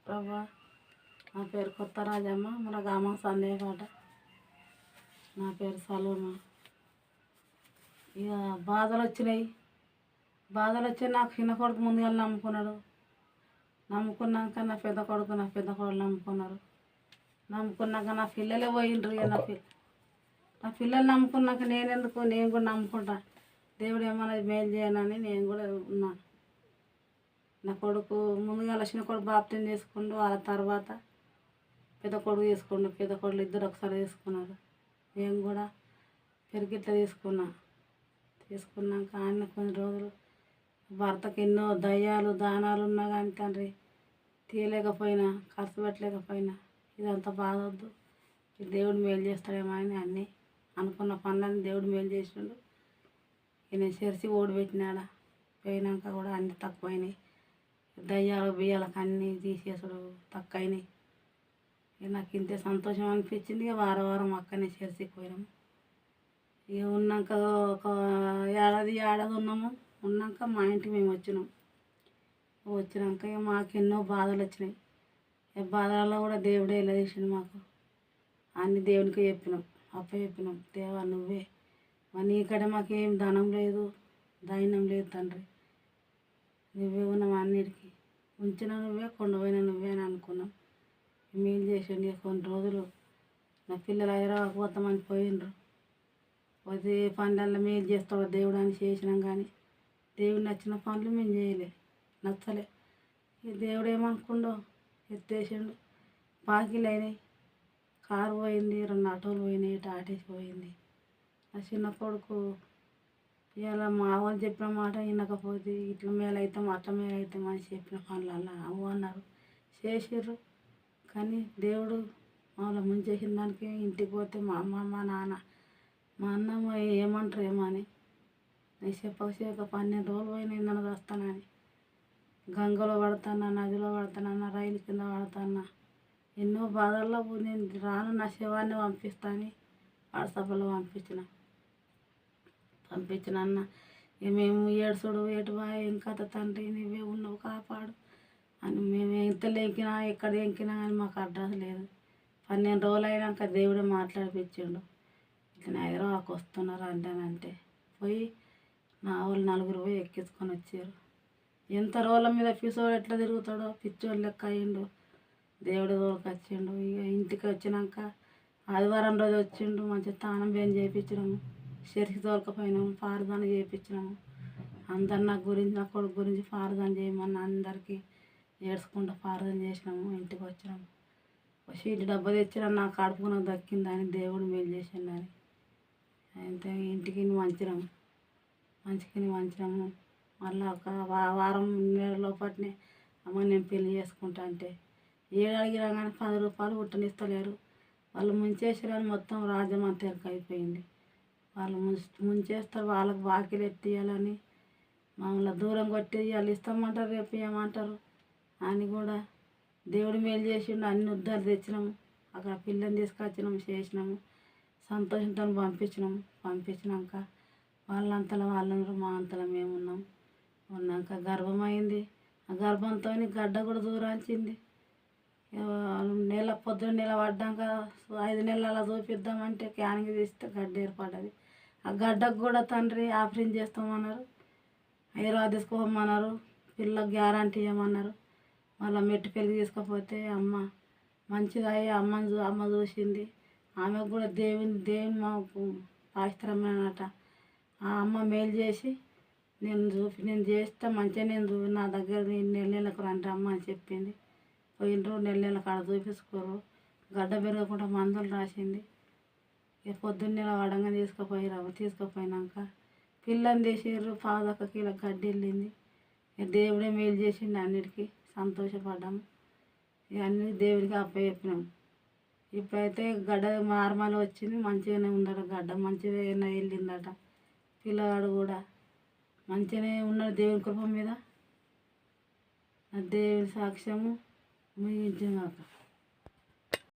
ప్రభా, నా పేరు కొత్త రాజమ్మ, మన గ్రామం సందేహపాట. నా పేరు సలోమ. ఇక బాధలు వచ్చి నాకు చిన్న కొడుకు ముందుగా నమ్ముకున్నాక నా పెద్ద కొడుకు నమ్ముకున్నారు. నమ్ముకున్నాక నా పిల్లలే పోయిండ్రు. ఇక నా పిల్లలు నమ్ముకున్నాక నేను కూడా నమ్ముకుంటా. దేవుడు ఏమన్నా మేలు చేయనని నేను కూడా ఉన్నాను. నా కొడుకు ముందుగా చిన్న కొడుకు బాప్తిజం చేసుకుండు. వాళ్ళ తర్వాత పెద్ద కొడుకు చేసుకుండు. పెద్ద కొడుకు ఇద్దరు ఒకసారి తీసుకున్నారు. నేను కూడా పెరిగిట్లా తీసుకున్నాక ఆయన కొన్ని రోజులు భర్తకి ఎన్నో దయ్యాలు దానాలు ఉన్నా కానీ తండ్రి తీయలేకపోయినా, ఖర్చు పెట్టలేకపోయినా ఇదంతా బాధొద్దు, దేవుడు మేలు చేస్తాడేమో అని అన్నీ అనుకున్న పనులని దేవుడు మేలు చేసిండు. నేను చర్చి ఓడిపెట్టినాడా పోయినాక కూడా అన్నీ తక్కువైనాయి. దయ్యాలు బియ్యాలకు అన్నీ తీసేసుడు తక్కువైనాయి. నాకు ఇంతే సంతోషం అనిపించింది. ఇక వారం అక్కడనే చర్చికి పోయినాము. ఇక ఉన్నాక ఒక ఏడాది ఉన్నాము. ఉన్నాక మా ఇంటికి మేము వచ్చినాక ఇక మాకు ఎన్నో బాధలు వచ్చినాయి. బాధలలో కూడా దేవుడే ఇలా చేసిండు. మాకు అన్ని దేవునికి చెప్పినాం, చెప్పినాం. దేవా నువ్వే నీకడే మాకేం ధనం లేదు, దైన్యం లేదు తండ్రి, నువ్వే ఉన్నాం. అన్నిటికీ ఉంచిన నువ్వే, కొండపోయిన నువ్వే అని అనుకున్నాం. మేలు చేసిండు. ఇక కొన్ని రోజులు నా పిల్లలు హైదరాబాద్ పోతామని పోయిండ్రు. పోతే పనులలో మేలు చేస్తాడు దేవుడు అని చేసినాం. కానీ దేవుడు నచ్చిన పనులు మేము చేయలే, నచ్చలే. ఈ దేవుడు ఏమనుకుండో ఎత్తేసిండు. బాకీలు అయినాయి. కారు పోయింది, 2 ఆటోలు పోయినాయి, టాటేసి పోయింది. నా చిన్న కొడుకు ఇలా మా వాళ్ళు చెప్పిన మాట వినకపోతే ఇట్లా మేలవుతాం అట్లా మేలవుతాం అని చెప్పిన పనులల్లా అవ్వ అన్నారు, చేసిర్రు. కానీ దేవుడు మమ్మల్ని ముంచేసిన దానికి ఇంటికి పోతే మా అమ్మ, మా నాన్న, మా అన్నమ్మ ఏమంటారు ఏమో అని నేను చెప్పక 12 రోజులు పోయినా ఇంధన వస్తానని గంగలో పడతానా, నదిలో పడతానన్నా, రైలు కింద పడతానా, ఎన్నో బాధల్లో నేను రాను, నా శవాన్ని పంపిస్తాను వాట్సాప్లో పంపించిన అన్న. మేము ఏడుసుడు ఏటువా ఏం కథ తండ్రి, నువ్వే ఉన్నావు కాపాడు అని మేము ఎంత లెంకినా ఎక్కడ ఎంకినా కానీ మాకు అడ్రస్ లేదు. 12 రోజులు అయినాక దేవుడే మాట్లాడిపించిండు. ఇట్లా హైదరాబాద్కి వస్తున్నారు అంటే పోయి నా వాళ్ళు 4 పోయి ఎక్కించుకొని వచ్చారు. ఎంత రోజుల మీద పిసోడు ఎట్లా తిరుగుతాడో పిచ్చోడు లెక్క అయ్యిండు. దేవుడు తోలుకొచ్చిండు. ఇక ఇంటికి వచ్చినాక ఆదివారం రోజు వచ్చిండు. మంచిగా తానం బియ్యం చేయించినాము, చర్చికి తోలుకపోయినాము, ప్రార్థన చేయించినాము. అందరు నా కొడుకు గురించి ప్రార్థన చేయమని అందరికీ ఏడ్చుకుంటూ ప్రార్థన చేసినాము. ఇంటికి వచ్చినాము. చీటి డబ్బా తెచ్చిన నా కడుపుకు నాకు దక్కిందని దేవుడు మేలు చేసిండని అయితే ఇంటికి వంచినాము. మళ్ళీ ఒక వారం నెల లోపటినే అమ్మ నేను పెళ్లి చేసుకుంటా అంటే ఏడు అడిగినా కానీ 10 రూపాయలు పుట్టనిస్తలేరు. వాళ్ళు ముంచేసిరని మొత్తం రాజ్యం అంతా ఎరకైపోయింది. వాళ్ళు ముంచేస్తారు, వాళ్ళకి బాకీలు ఎత్తియాలని మమ్మల్ని దూరం కొట్టి వాళ్ళు ఇస్తామంటారు, రేపు ఇవ్వమంటారు అని కూడా దేవుడు మేలు చేసిండు. అన్ని ఉద్దాలు తెచ్చినాము. అక్కడ పిల్లని తీసుకొచ్చినాము, చేసినాము, సంతోషంతో పంపించినాక వాళ్ళంతలో వాళ్ళందరూ మా అంతలో మేము ఉన్నాక గర్భమైంది. ఆ గర్భంతో గడ్డ కూడా దూరాంచింది. పొద్దున్న నెల పడ్డాక 5 నెలలు అలా చూపిద్దామంటే క్యానింగ్ తీస్తే గడ్డ ఏర్పడ్డది. ఆ గడ్డకు కూడా తండ్రి ఆపరేషన్ చేస్తామన్నారు, హైదరాబాద్ తీసుకోమన్నారు, పిల్లలకు గ్యారంటీ ఇవ్వమన్నారు. మళ్ళీ మెట్టుపల్లి తీసుకపోతే అమ్మ మంచిదయ్యి అమ్మ చూసింది. ఆమెకు కూడా దేవుని మాకు పాయిస్తరమేనట. ఆ అమ్మ మేలు చేసి నేను చేస్తే మంచిగా నా దగ్గర నెలకు రండి అమ్మ అని చెప్పింది. పోయినరు నెల కాడ చూపించుకోరు. గడ్డ పెరగకుండా మందులు రాసింది. ఇక పొద్దున్నే వడంగా తీసుకుపోయినాక పిల్లని తీసిర్రు. పాదొక్క కిలో గడ్డి వెళ్ళింది. ఇక దేవుడే మేలు చేసిండు. అన్నిటికీ సంతోషపడ్డాము. ఇక అన్నీ దేవుడికి చెప్పినాము. ఇప్పుడైతే గడ్డ నార్మల్ వచ్చింది, మంచిగానే ఉందట. గడ్డ మంచిగా వెళ్ళిందట. పిల్లవాడు కూడా మంచిగానే ఉన్నాడు దేవుని కృప మీద. దేవుని సాక్ష్యము ముగించాక